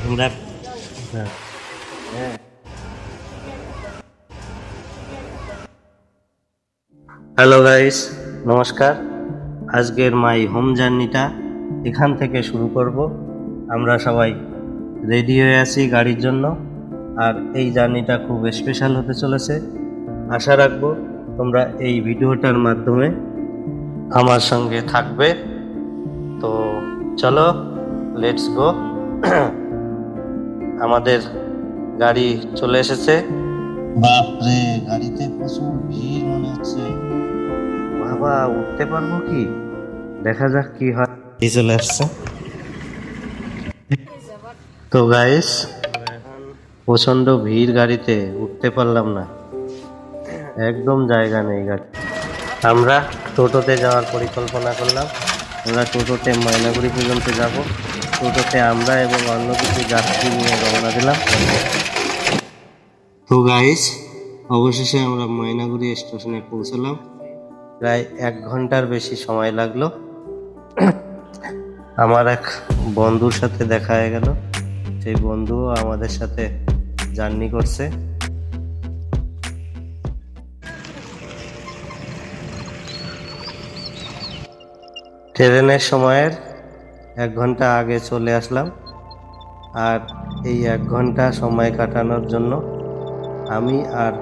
তোমরা হ্যাঁ হ্যাঁ। হ্যালো গাইস, নমস্কার। আজকের মাই হোম জার্নিটা এখান থেকে শুরু করব। আমরা সবাই রেডি হয়ে আছি গাড়ির জন্য, আর এই জার্নিটা খুব স্পেশাল হতে চলেছে। আশা রাখবো তোমরা এই ভিডিওটার মাধ্যমে আমার সঙ্গে থাকবে। তো চলো, লেটস গো। আমাদের গাড়ি চলে এসেছে। বাপরে, গাড়িতে প্রচুর ভিড় মনে হচ্ছে। বাবা, উঠতে পারবো কি? দেখা যাক কি হয়। এই চলে আসছে। তো গাইস, প্রচন্ড ভিড়, গাড়িতে উঠতে পারলাম না, একদম জায়গা নেই গাড়ি। আমরা টোটোতে যাওয়ার পরিকল্পনা করলাম। আমরা টোটোতে ময়নাগুড়ি পর্যন্ত যাব। টোটোতে আমরা এবং অন্য কিছু যাত্রী নিয়ে রওনা দিলাম। তো গাইস, অবশেষে আমরা ময়নাগুড়ি স্টেশনে পৌঁছলাম। প্রায় 1 ঘন্টার বেশি সময় লাগলো। আমার এক বন্ধুর সাথে দেখা হয়ে গেল। সেই বন্ধুও আমাদের সাথে জার্নি করছে। ট্রেনের সময়ের 1 ঘন্টা আগে চলে আসলাম, আর এই 1 ঘন্টা সময় কাটানোর জন্য আমি আর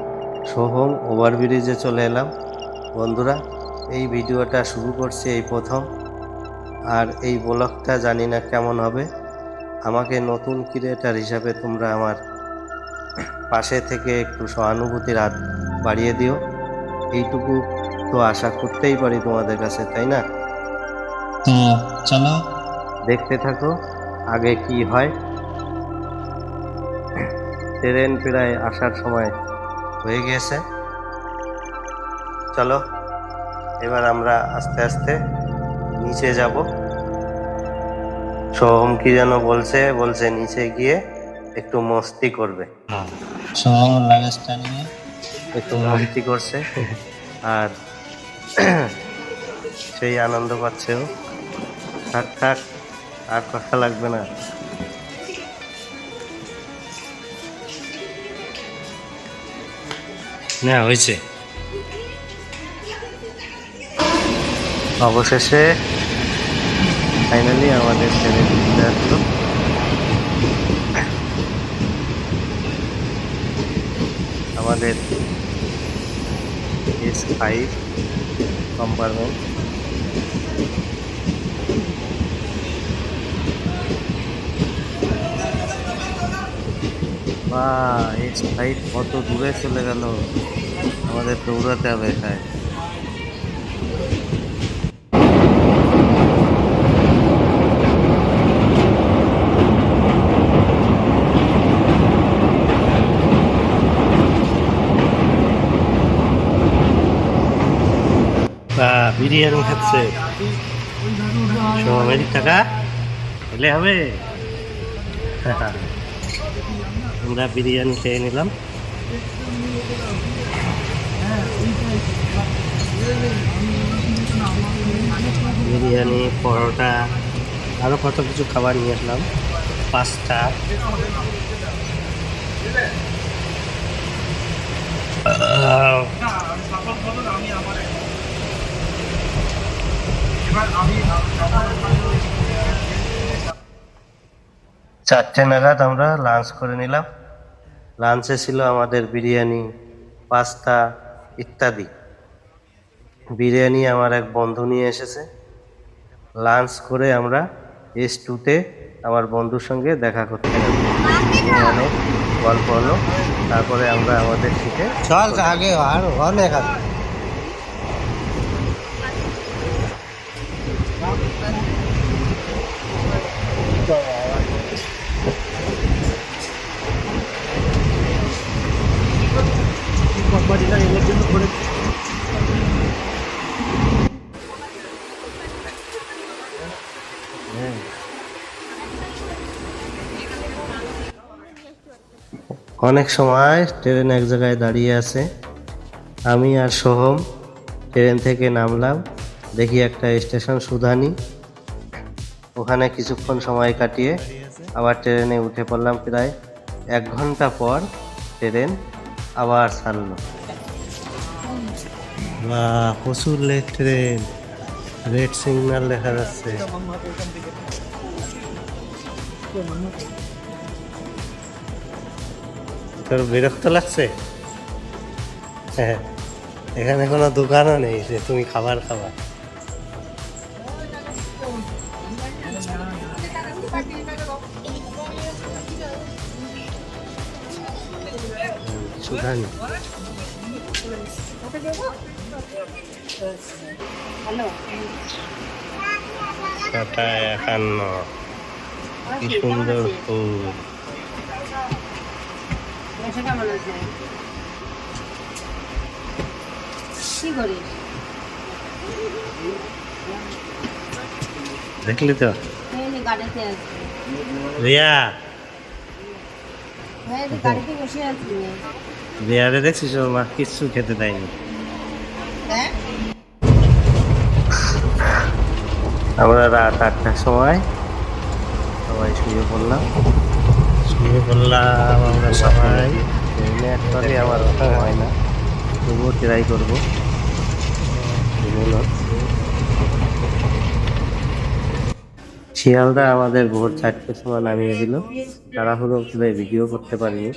সোহম ওভারব্রিজে চলে এলাম। বন্ধুরা, এই ভিডিওটা শুরু করছি এই প্রথম, আর এই ব্লগটা জানি না কেমন হবে। আমাকে নতুন ক্রিয়েটার হিসাবে তোমরা আমার পাশে থেকে একটু সহানুভূতির হাত বাড়িয়ে দিও। এইটুকু তো আশা করতেই পারি তোমাদের কাছে, তাই না? তো চলো, দেখতে থাকো আগে কি হয়। ট্রেন প্রায় আসার সময় হয়ে গিয়েছে। চলো, এবার আমরা আস্তে আস্তে নিচে যাব। সোহম কি যেন বলছে নিচে গিয়ে একটু মস্তি করবে। সোহম লাগেজটা নিয়ে একটু মস্তি করছে, আর সেই আনন্দ পাচ্ছে ও। থাক থাক, আর কথা লাগবে না। না হয়েছে। অবশেষে ফাইনালি আমাদের ট্রেনে চলে আসলো। আমাদের S5 কম্পার্টমেন্ট। বা, S5 কত দূরে চলে গেল। আমাদের দৌড়াতে হবে এখানে। বিরিয়ানি খাচ্ছে সোমের টাকা এলে হবে। আমরা বিরিয়ানি খেয়ে নিলাম। বিরিয়ানি, পরোটা, আরো কত কিছু খাবার নিয়ে আসলাম, পাস্তা। চারটে নাগাদ আমরা লাঞ্চ করে নিলাম। লাঞ্চে ছিল আমাদের বিরিয়ানি, পাস্তা ইত্যাদি। বিরিয়ানি আমার এক বন্ধু নিয়ে এসেছে। লাঞ্চ করে আমরা S2-তে আমার বন্ধুর সঙ্গে দেখা করতে গেলাম। অনেক গল্প হলো, তারপরে আমরা আমাদের সিটে চল আগে আর অনেক আছে। অনেক সময় ট্রেন এক জায়গায় দাঁড়িয়ে আছে। আমি আর সোহম ট্রেন থেকে নামলাম। দেখি একটা স্টেশন সুধানী, ওখানে কিছুক্ষণ সময় কাটিয়ে আবার ট্রেনে উঠে পড়লাম। প্রায় 1 ঘন্টা পর ট্রেন আবার ছাড়লো। বাহ, প্রচুর লেট ট্রেন, রেড সিগন্যাল দেখা যাচ্ছে। তোর বিরক্ত লাগছে? হ্যাঁ, এখানে কোনো দোকানও নেই যে তুমি খাবার খাবা। সুধানি টাটা 51, কি সুন্দর ফুল। দেখলি তো রিয়া, রিয়ারে দেখছিস ওর মা কিচ্ছু খেতে দেয়নি। আমরা রাত 8টার সময় সবাই শুয়ে পড়লাম আমরা সবাই। অ্যাকচুয়ালি আমার হয় না, তবুও ট্রাই করবো। শিয়ালদা আমাদের ভোর 4টার সময় নামিয়ে দিল। তাড়াহুড়ো করে ভিডিও করতে পারিনি,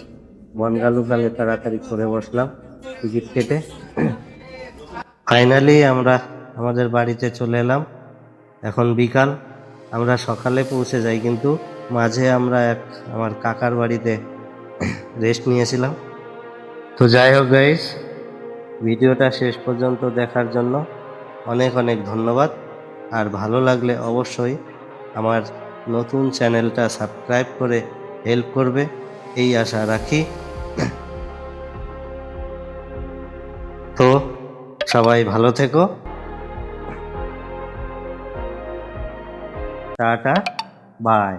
বনগালুকালে তাড়াতাড়ি করে বসলাম টিকিট কেটে। ফাইনালি আমরা আমাদের বাড়িতে চলে এলাম। এখন বিকাল, আমরা সকালে পৌঁছে যাই, কিন্তু মাঝে আমরা আমার কাকার বাড়িতে রেস্ট নিয়েছিলাম। তো যাই হোক গাইস, ভিডিওটা শেষ পর্যন্ত দেখার জন্য অনেক অনেক ধন্যবাদ। আর ভালো লাগলে অবশ্যই আমার নতুন চ্যানেলটা সাবস্ক্রাইব করে হেল্প করবে, এই আশা রাখি। তো সবাই ভালো থেকো, টাটা, বাই।